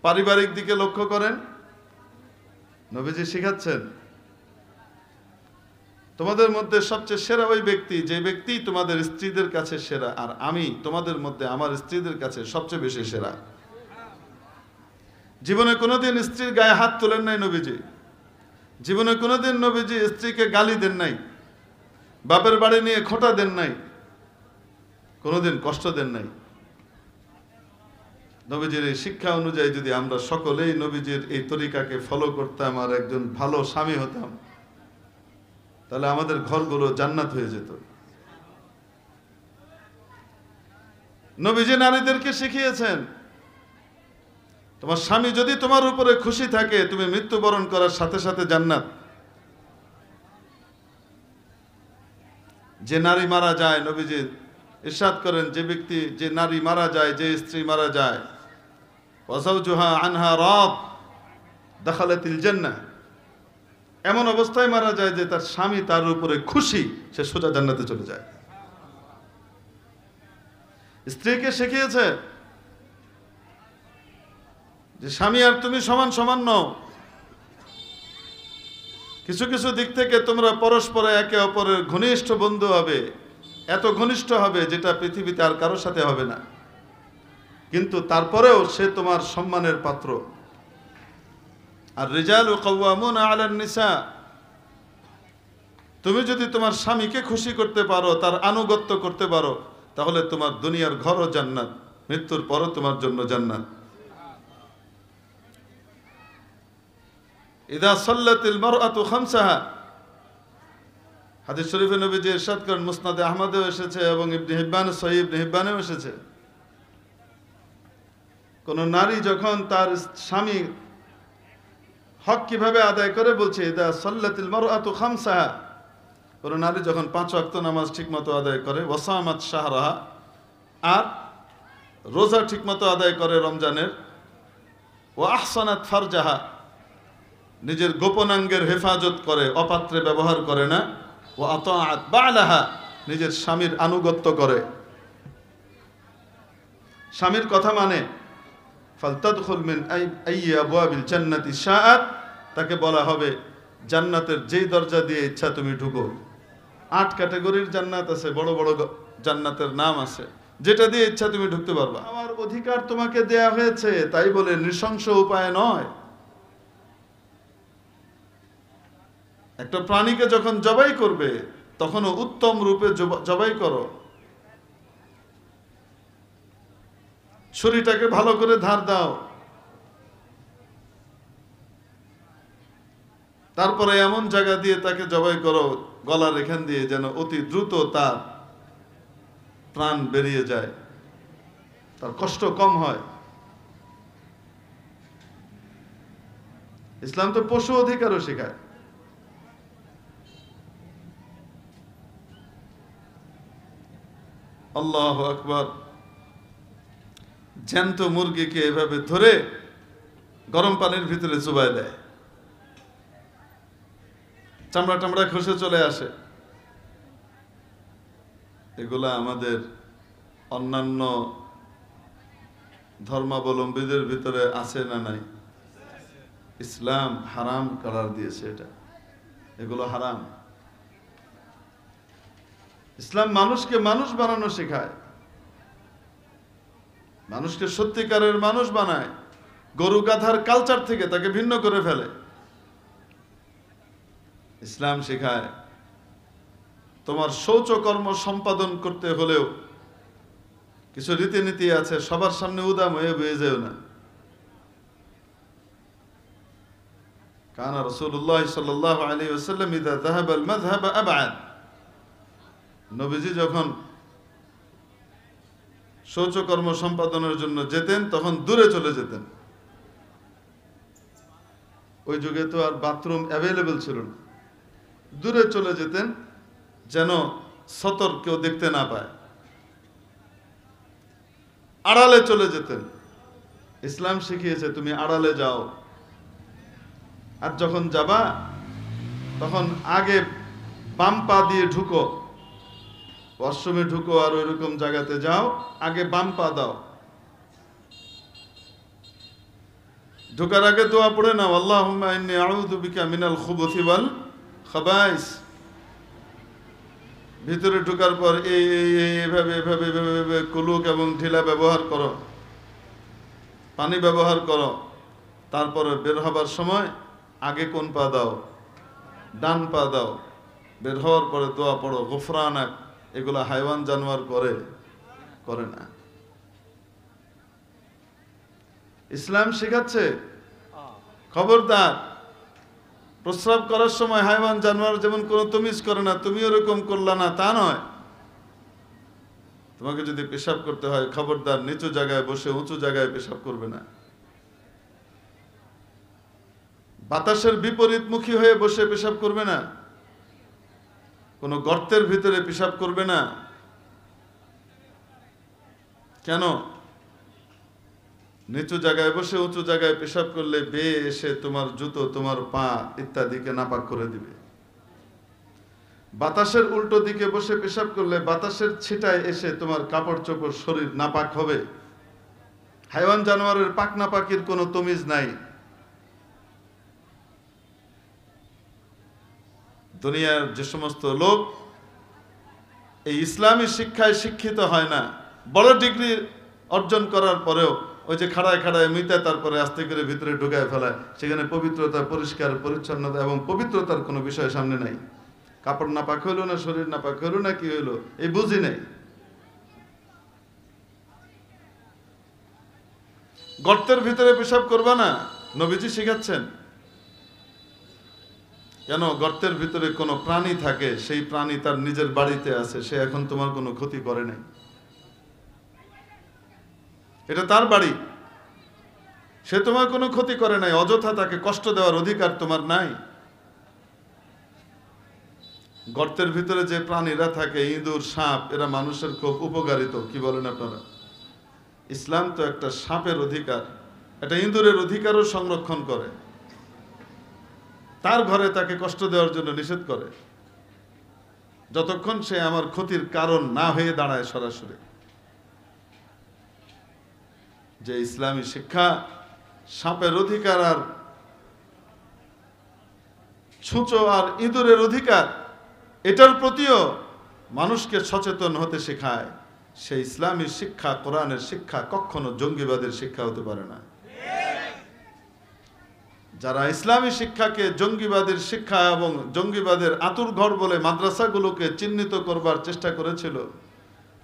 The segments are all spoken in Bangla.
পারিবারিক দিকে লক্ষ্য করেন, নবীজি শিখাচ্ছেন তোমাদের মধ্যে সবচেয়ে সেরা ওই ব্যক্তি যে ব্যক্তি তোমাদের স্ত্রীদের কাছে সেরা, আর আমি তোমাদের মধ্যে আমার স্ত্রীদের কাছে সবচেয়ে বেশি সেরা। জীবনে কোনোদিন স্ত্রীর গায়ে হাত তোলেন নাই নবীজি। জীবনে কোনোদিন নবীজি স্ত্রীকে গালি দেন নাই, বাপের বাড়ি নিয়ে খোঁটা দেন নাই, কোনোদিন কষ্ট দেন নাই। নবীজির এই শিক্ষা অনুযায়ী যদি আমরা সকলেই নবীজির এই তরিকাকে ফলো করতাম আর একজন ভালো স্বামী হতাম, তাহলে আমাদের ঘরগুলো জান্নাত হয়ে যেত। নবীজি নারীদেরকে শিখিয়েছেন তোমার স্বামী যদি তোমার উপরে খুশি থাকে, তুমি মৃত্যুবরণ করার সাথে সাথে জান্নাত। যে নারী মারা যায়, নবীজি ইরশাদ করেন যে নারী মারা যায়, যে স্ত্রী মারা যায়, ওয়াজাওজুহা আনহা রাদ দাখালাতিল জান্নাহ, এমন অবস্থায় মারা যায় যে তার স্বামী তার উপরে খুশি, সে সোজা জান্নাতে চলে যায়। স্ত্রীকে শিখিয়েছে যে স্বামী আর তুমি সমান সমান নও, কিছু কিছু দিক থেকে তোমরা পরস্পরে একে অপরের ঘনিষ্ঠ বন্ধু হবে, এত ঘনিষ্ঠ হবে যেটা পৃথিবীতে আর কারোর সাথে হবে না, কিন্তু তারপরেও সে তোমার সম্মানের পাত্র। আর রিজালু কাওয়ামুনা আলান নিসা, তুমি যদি তোমার স্বামীকে খুশি করতে পারো, তার আনুগত্য করতে পারো, তাহলে তোমার দুনিয়ার ঘরও জান্নাত, মৃত্যুর পরও তোমার জন্য জান্নাত। ইদা সাল্লাতিল মারআতু খামসাহা, হাদিস শরীফে নবীজি ইরশাদ করেন, মুসনাদে আহমদেও এসেছে এবং ইবনে হিব্বান, সহিহ ইবনে হিব্বানেও এসেছে, কোন নারী যখন তার স্বামী হক কিভাবে আদায় করে, বলছে ইদা সাল্লাতিল মারআতু খামসাহা, কোন নারী যখন 5 ওয়াক্ত নামাজ ঠিকমতো আদায় করে, ওয়াসামাত শাহরাহা, আর রোজা ঠিকমতো আদায় করে রমজানের, ওয়া আহসানাত ফারজাহা, নিজের গোপনাঙ্গের হেফাজত করে, অপাত্রে ব্যবহার করে না, ওয়া আতাআত বালাহা, নিজের স্বামীর আনুগত্য করে, স্বামীর কথা মানে, ফালতাদখুল মিন আইয়ি আবওয়াবিল জান্নাতি শাআত, তাকে বলা হবে জান্নাতের যেই দরজা দিয়ে ইচ্ছা তুমি ঢুকো। 8 ক্যাটাগরির জান্নাত আছে, বড় বড় জান্নাতের নাম আছে, যেটা দিয়ে ইচ্ছা তুমি ঢুকতে পারবা। আমার অধিকার তোমাকে দেয়া হয়েছে, তাই বলে নৃশংস উপায় নয়। একটা প্রাণীকে যখন জবাই করবে, তখনও উত্তম রূপে জবাই করো, ছুরিটাকে ভালো করে ধার দাও, তারপরে এমন জায়গা দিয়ে তাকে জবাই করো, গলার এখান দিয়ে, যেন অতি দ্রুত তার প্রাণ বেরিয়ে যায়, তার কষ্ট কম হয়। ইসলাম তো পশু অধিকারও শেখায়। আল্লাহু আকবার। জ্যান্ত মুরগিকে এভাবে ধরে গরম পানির ভিতরে চুবাই দেয়, চামড়া টামড়া খসে চলে আসে। এগুলা আমাদের অন্যান্য ধর্মাবলম্বীদের ভিতরে আছে না নাই? ইসলাম হারাম করার দিয়েছে, এটা, এগুলো হারাম। ইসলাম মানুষকে মানুষ বানানো শেখায়, মানুষকে সত্যিকারের মানুষ বানায়, গরু গাধার কালচার থেকে তাকে ভিন্ন করে ফেলে। ইসলাম শেখায় তোমার শৌচকর্ম সম্পাদন করতে হলেও কিছু রীতিনীতি আছে, সবার সামনে উদাম হয়ে বয়ে যেও না। কানা রাসূলুল্লাহ সাল্লাল্লাহু আলাইহি ওয়াসাল্লাম ইযা যাহাবা আল মাযহাব আবআদ, নবীজি যখন শৌচকর্ম সম্পাদনের জন্য যেতেন, তখন দূরে চলে যেতেন। ওই যুগে তো আর বাথরুম অ্যাভেলেবল ছিল না, দূরে চলে যেতেন যেন সতর কেউ দেখতে না পায়, আড়ালে চলে যেতেন। ইসলাম শিখিয়েছে তুমি আড়ালে যাও, আর যখন যাবা তখন আগে বাম পা দিয়ে ঢুকো, ওয়াশরুমে ঢুকো আর ওইরকম জায়গাতে যাও, আগে বাম পা দাও। ঢোকার আগে দোয়া পড়ে না, আল্লাহুম্মা ইন্নী আউযু বিকা মিনাল খুবুথি ওয়াল খাবাইস। ভিতরে ঢোকার পর এইভাবে এভাবে এভাবে কুলুক এবং ঢিলা ব্যবহার করো, পানি ব্যবহার করো। তারপরে বের হবার সময় আগে কোন পা দাও? ডান পা দাও। বের হওয়ার পরে দোয়া পড়ো গুফরানাক। এগুলা হাইওয়ান জানোয়ার করে না। ইসলাম শেখাচ্ছে খবরদার, প্রস্রাব করার সময় হাইওয়ান জানোয়ার যেমন কোনো তমিজ করে না, তুমি ওরকম করলা না তা নয়। তোমাকে যদি পেশাব করতে হয় খবরদার নিচু জায়গায় বসে উঁচু জায়গায় পেশাব করবে না। বাতাসের বিপরীতমুখী হয়ে বসে পেশাব করবে না। কোনো গর্তের ভিতরে পেশাব করবে না। কেন? নিচু জায়গায় বসে উঁচু জায়গায় পেশাব করলে বেয়ে এসে তোমার জুতো, তোমার পা ইত্যাদিকে নাপাক করে দিবে। বাতাসের উল্টো দিকে বসে পেশাব করলে বাতাসের ছিটায় এসে তোমার কাপড় চোপড় শরীর নাপাক হবে। হাইওয়ান জানোয়ারের পাক নাপাকির কোনো তমিজ নাই। দুনিয়ার যে সমস্ত লোক এই ইসলামী শিক্ষায় শিক্ষিত হয় না, বড় ডিগ্রি অর্জন করার পরেও ওই যে খাড়ায় খাড়ায় মিটায় তারপরে আস্তে করে ভিতরে ঢুকায় ফেলায়, সেখানে পবিত্রতা, পরিষ্কার পরিচ্ছন্নতা এবং পবিত্রতার কোনো বিষয় সামনে নাই। কাপড় নাপাক হইলো না, শরীর নাপাক হইলো না, কি হইলো এই বুঝি নাই। গর্তের ভিতরে পেশাব করবা না, নবীজি শিখাচ্ছেন। কেন? গর্তের ভিতরে কোনো প্রাণী থাকে, সেই প্রাণী তার নিজের বাড়িতে আছে, সে এখন তোমার কোনো ক্ষতি করে নাই। এটা তার বাড়ি, সে তোমার কোনো ক্ষতি করে নাই, অযথা তাকে কষ্ট দেওয়ার অধিকার তোমার নাই। গর্তের ভিতরে যে প্রাণীরা থাকে, ইঁদুর, সাপ, এরা মানুষের খুব উপকারিত। কি বলেন আপনারা? ইসলাম তো একটা সাপের অধিকার, একটা ইঁদুরের অধিকারও সংরক্ষণ করে, তার ঘরে তাকে কষ্ট দেওয়ার জন্য নিষেধ করে, যতক্ষণ সে আমার ক্ষতির কারণ না হয়ে দাঁড়ায় সরাসরি। যে ইসলামী শিক্ষা সাপের অধিকার আর ছুঁচো আর ইঁদুরের অধিকার, এটার প্রতিও মানুষকে সচেতন হতে শেখায়, সেই ইসলামী শিক্ষা, কোরআনের শিক্ষা কখনো জঙ্গিবাদের শিক্ষা হতে পারে না। যারা ইসলামী শিক্ষাকে জঙ্গিবাদের শিক্ষা এবং জঙ্গিবাদের আতুরঘর বলে মাদ্রাসাগুলোকে চিহ্নিত করবার চেষ্টা করেছিল,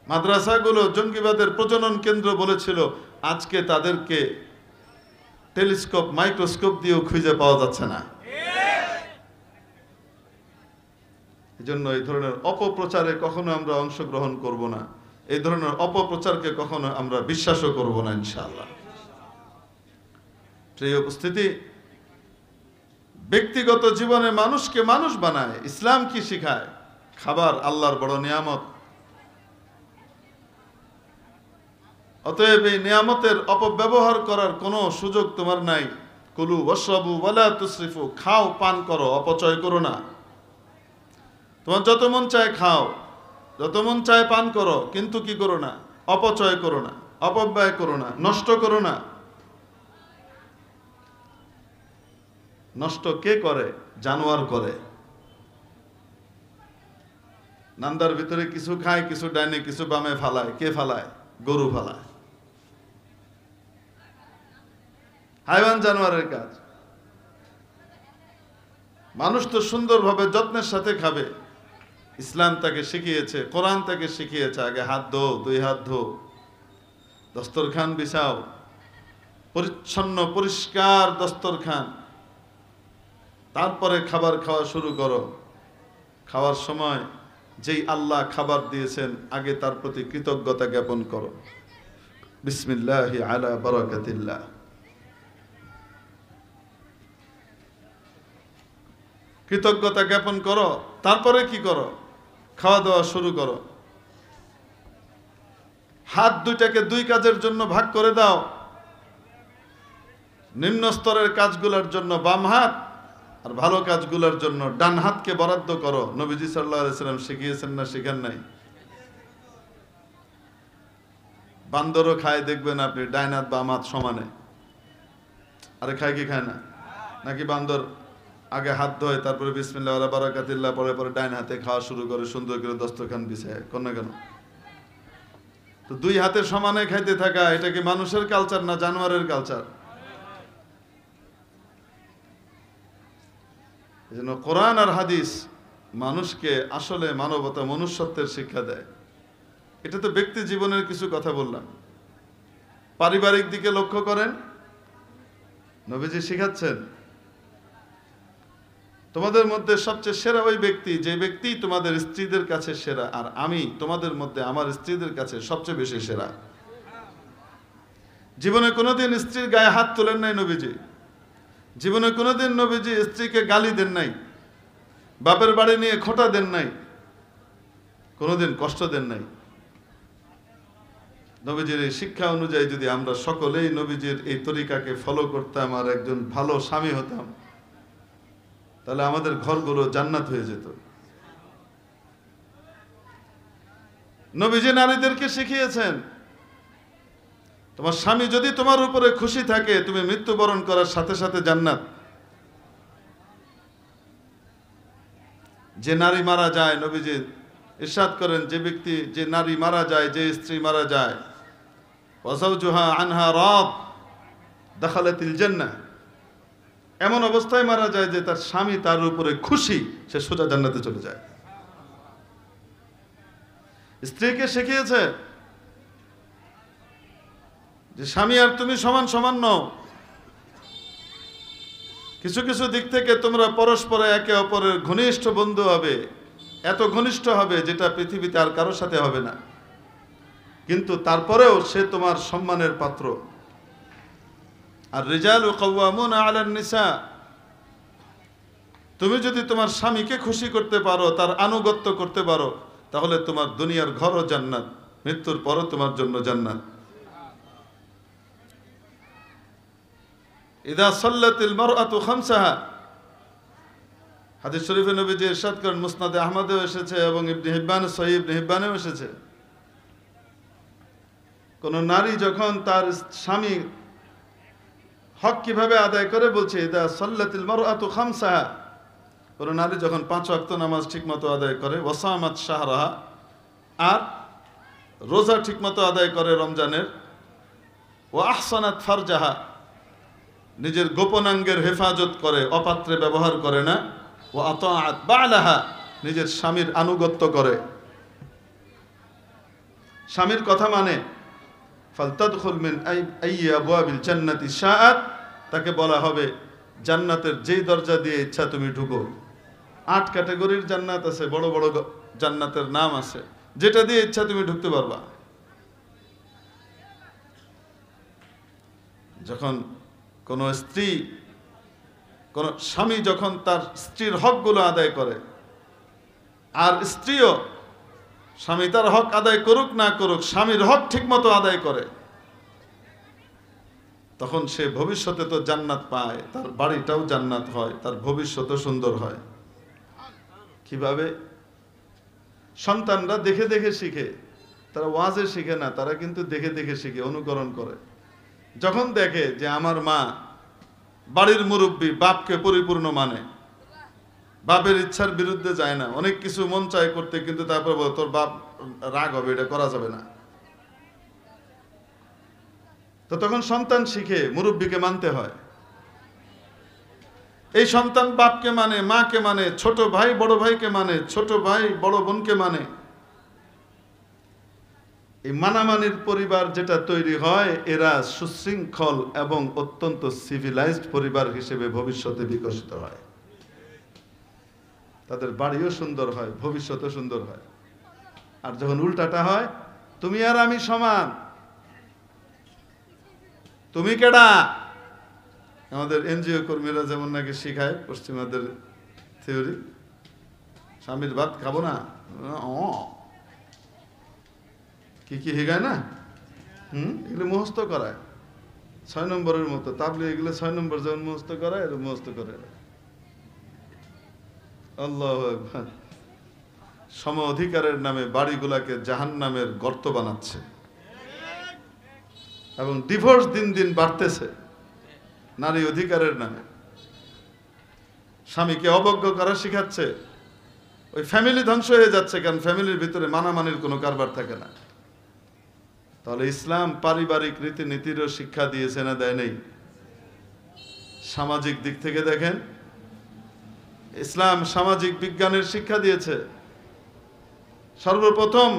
মাদ্রাসাগুলো জঙ্গিবাদের প্রজনন কেন্দ্র বলেছিল, আজকে তাদেরকে টেলিস্কোপ, মাইক্রোস্কোপ দিয়েও খুঁজে পাওয়া যাচ্ছে না। এজন্য এই ধরনের অপপ্রচারে কখনো আমরা অংশগ্রহণ করব না, এই ধরনের অপপ্রচারকে কখনো আমরা বিশ্বাসও করব না ইনশাআল্লাহ। সেই উপস্থিতি, ব্যক্তিগত জীবনে মানুষকে মানুষ বানায়। ইসলাম কি শিখায়? খাবার আল্লাহর বড় নিয়ামত, অতএব এই নিয়ামতের অপব্যবহার করার কোনো সুযোগ তোমার নাই। কুলু ওয়াশরাবু ওয়ালা তুসরিফু, খাও পান করো, অপচয় করো না। তোমার যত মন চায় খাও, যত মন চায় পান করো, কিন্তু কি করো না? অপচয় করো না, অপব্যয় করো না, নষ্ট করো না। নষ্ট কে করে? জানোয়ার করে। নান্দার ভিতরে কিছু খায়, কিছু ডাইনে, কিছু বামে ফালায়। কে ফালায়? গরু ফালায়। হাইওয়ান জানোয়ারের কাজ। মানুষ তো সুন্দরভাবে যত্নের সাথে খাবে। ইসলাম তাকে শিখিয়েছে, কোরআন তাকে শিখিয়েছে, আগে হাত ধো, 2 হাত ধো, দস্তরখান বিছাও, পরিচ্ছন্ন পরিষ্কার দস্তরখান, তারপরে খাবার খাওয়া শুরু করো। খাওয়ার সময় যেই আল্লাহ খাবার দিয়েছেন, আগে তার প্রতি কৃতজ্ঞতা জ্ঞাপন করো। বিসমিল্লাহি আলা বারাকাতিল্লাহ। কৃতজ্ঞতা জ্ঞাপন করো, তারপরে কি করো? খাওয়া দাওয়া শুরু করো। হাত দুইটাকে 2 কাজের জন্য ভাগ করে দাও। নিম্ন স্তরের কাজগুলোর জন্য বাম হাত, আর ভালো কাজগুলোর জন্য ডান হাতকে বরাদ্দ করো। নবীজি সাল্লাল্লাহু আলাইহি সাল্লাম শিখিয়েছেন না? শিখেন নাই? বান্দরও খায়, দেখবেন আপনি ডাইন হাত বাম হাত সমানে। আরে খায় কি খায় না? নাকি বান্দর আগে হাত ধোয়, তারপরে বিসমিল্লাহ ওয়া বারাকাতিল্লাহ পরে পরে ডাইন হাতে খাওয়া শুরু করে, সুন্দর করে দস্তরখান বিছায়, কোন না কেন? তো দুই হাতে সমানে খাইতে থাকা, এটা কি মানুষের কালচার না জানোয়ারের কালচার? এজন্য কোরআন আর হাদিস মানুষকে আসলে মানবতা, মনুষ্যত্বের শিক্ষা দেয়। এটা তো ব্যক্তি জীবনের কিছু কথা বললাম। পারিবারিক দিকে লক্ষ্য করেন, নবীজি শিখাচ্ছেন তোমাদের মধ্যে সবচেয়ে সেরা ওই ব্যক্তি যে ব্যক্তি তোমাদের স্ত্রীদের কাছে সেরা, আর আমি তোমাদের মধ্যে আমার স্ত্রীদের কাছে সবচেয়ে বেশি সেরা। জীবনে কোনোদিন স্ত্রীর গায়ে হাত তোলেন নাই নবীজি। জীবনে কোনোদিন নবীজি স্ত্রীকে গালি দেন নাই, বাপের বাড়ি নিয়ে খোঁটা দেন নাই, কোনোদিন কষ্ট দেন নাই। নবীজির এই শিক্ষা অনুযায়ী যদি আমরা সকলেই নবীজির এই তরিকাকে ফলো করতাম আর একজন ভালো স্বামী হতাম, তাহলে আমাদের ঘরগুলো জান্নাত হয়ে যেত। নবীজি নারীদেরকে শিখিয়েছেন, তোমার স্বামী যদি তোমার উপরে খুশি থাকে, তুমি মৃত্যুবরণ করার সাথে সাথে জান্নাত। যে নারী মারা যায়, নবীজি ইরশাদ করেন, যে নারী মারা যায়, যে স্ত্রী মারা যায়, ওয়াজাওজুহা আনহা রাদ দাখালাতিল জান্নাহ, এমন অবস্থায় মারা যায় যে তার স্বামী তার উপরে খুশি, সে সোজা জান্নাতে চলে যায়। স্ত্রীকে শিখিয়েছে যে স্বামী আর তুমি সমান সমান নও, কিছু কিছু দিক থেকে তোমরা পরস্পরে একে অপরের ঘনিষ্ঠ বন্ধু হবে, এত ঘনিষ্ঠ হবে যেটা পৃথিবীতে আর কারোর সাথে হবে না, কিন্তু তারপরেও সে তোমার সম্মানের পাত্র। আর রিজালু কাওয়ামুনা আলান নিসা, তুমি যদি তোমার স্বামীকে খুশি করতে পারো, তার আনুগত্য করতে পারো, তাহলে তোমার দুনিয়ার ঘরও জান্নাত, মৃত্যুর পরও তোমার জন্য জান্নাত। ইদা সাল্লাতিল মারআতু খামসাহা, হাদিস শরীফে নবীজি ইরশাদ করেন, মুসনাদে আহমদেও এসেছে এবং ইবনে হিব্বান, সহিহ ইবনে হিব্বানেও এসেছে, কোন নারী যখন তার স্বামী হক কিভাবে আদায় করে, বলছে ইদা সাল্লাতিল মারআতু খামসাহা, কোন নারী যখন 5 ওয়াক্ত নামাজ ঠিকমতো আদায় করে, ওয়াসামাত শাহরাহা, আর রোজা ঠিকমতো আদায় করে রমজানের, ওয়া আহসানাত ফারজাহা, নিজের গোপনাঙ্গের হেফাজত করে, অপাত্রে ব্যবহার করে না, ওয়া আতাআত বালাহা, নিজের স্বামীর আনুগত্য করে, স্বামীর কথা মানে, ফালতাদখুল মিন আইয়ি আবওয়াবিল জান্নাতি শাআত, তাকে বলা হবে জান্নাতের যেই দরজা দিয়ে ইচ্ছা তুমি ঢুকো। 8 ক্যাটাগরির জান্নাত আছে, বড় বড় জান্নাতের নাম আছে, যেটা দিয়ে ইচ্ছা তুমি ঢুকতে পারবা। যখন কোন স্বামী যখন তার স্ত্রীর হকগুলো আদায় করে, আর স্ত্রীও স্বামী তার হক আদায় করুক না করুক, স্বামীর হক ঠিকমতো আদায় করে, তখন সে ভবিষ্যতে তো জান্নাত পায়, তার বাড়িটাও জান্নাত হয়, তার ভবিষ্যৎও সুন্দর হয়। কিভাবে? সন্তানরা দেখে দেখে শিখে, তারা ওয়াজে শিখে না, তারা কিন্তু দেখে দেখে শিখে, অনুকরণ করে। যখন দেখে যে আমার মা বাড়ির মুরব্বী, বাপকে পরিপূর্ণ মানে, বাপের ইচ্ছার বিরুদ্ধে যায় না, অনেক কিছু মন চায় করতে, কিন্তু তারপর বলে তোর বাপ রাগ হবে, এটা করা যাবে না, তো তখন সন্তান শিখে মুরব্বীকে মানতে হয়। এই সন্তান বাপকে মানে, মাকে মানে, ছোট ভাই বড় ভাইকে মানে, ছোট ভাই বড় বোনকে মানে। এই মানামানির পরিবার যেটা তৈরি হয়, এরা সুশৃঙ্খল এবং অত্যন্ত সিভিলাইজড পরিবার হিসেবে ভবিষ্যতে বিকশিত হয়, তাদের বাড়িও সুন্দর হয়, ভবিষ্যতও সুন্দর হয়। আর যখন উল্টাটা হয়, তুমি আর আমি সমান, তুমি কেডা, আমাদের এনজিও কর্মীরা যেমন নাকি শিখায় পশ্চিমাদের থিওরি, স্বামীর ভাত খাবো না, কি কি শিখায় না, এগুলো মুখস্থ করায় 6 নম্বরের মতো। তাবলিগ এগুলো 6 নম্বর যেমন মুখস্থ করায়, এর মুখস্থ করে। আল্লাহু আকবার। সম অধিকারের নামে বাড়িগুলাকে জাহান্নামের গর্ত বানাচ্ছে, এবং ডিভোর্স দিন দিন বাড়তেছে। নারী অধিকারের নামে স্বামীকে অবজ্ঞ করা শিখাচ্ছে। ওই ফ্যামিলি ধ্বংস হয়ে যাচ্ছে, কারণ ফ্যামিলির ভিতরে মানামানির কোনো কারবার থাকে না। তাহলে ইসলাম পারিবারিক রীতিনীতিরও শিক্ষা দিয়েছে না, দেয় নেই? সামাজিক দিক থেকে দেখেন, ইসলাম সামাজিক বিজ্ঞানের শিক্ষা দিয়েছে। সর্বপ্রথম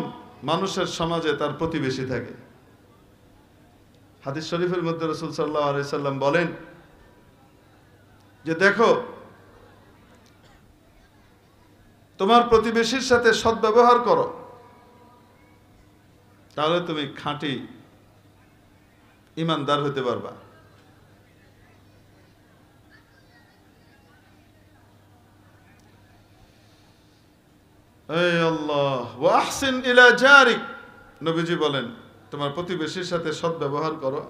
মানুষের সমাজে তার প্রতিবেশী থাকে। হাদিস শরীফের মধ্যে রাসূল সাল্লাল্লাহু আলাইহি সাল্লাম বলেন যে দেখো, তোমার প্রতিবেশীর সাথে সদ্ব্যবহার করো, তাহলে তুমি খাঁটি ঈমানদার হতে পারবা। এই আল্লাহ, ওয়া আহসিন ইলা জারিক, নবীজি বলেন তোমার প্রতিবেশীর সাথে সদ্ব্যবহার করো।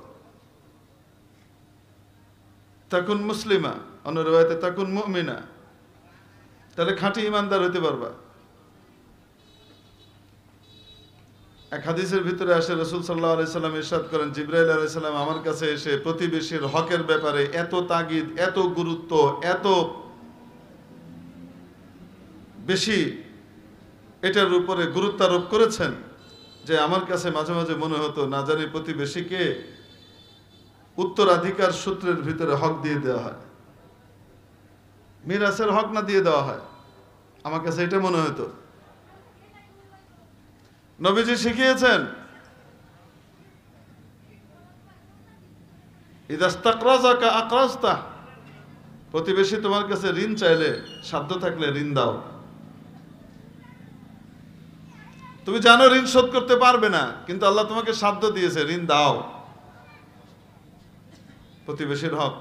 তাকুন মুসলিমা, অন্য riwayate তাকুন মুমিনা, তাহলে খাঁটি ঈমানদার হতে পারবা। এক হাদিসের ভিতরে আসে, রাসূল সাল্লাল্লাহু আলাইহি সাল্লাম ইরশাদ করেন, জিবরাইল আলাইহিস সালাম আমার কাছে এসে প্রতিবেশীর হকের ব্যাপারে এত তাগিদ, এত গুরুত্ব, এত বেশি এটার উপরে গুরুত্ব আরোপ করেছেন যে আমার কাছে মাঝে মাঝে মনে হতো না জানি প্রতিবেশীকে উত্তরাধিকার সূত্রের ভিতরে হক দিয়ে দেওয়া হয়, মিরাসের হক না দিয়ে দেওয়া হয়। আমার কাছে এটা মনে হতো। নবীজি শিখিয়েছেন, ইযা ইসতাকরাজাকা আকরাজতা, প্রতিবেশী তোমার কাছে ঋণ চাইলে সাধ্য থাকলে ঋণ দাও। তুমি জানো ঋণ শোধ করতে পারবে না, কিন্তু আল্লাহ তোমাকে সাধ্য দিয়েছে, ঋণ দাও। প্রতিবেশীর হক।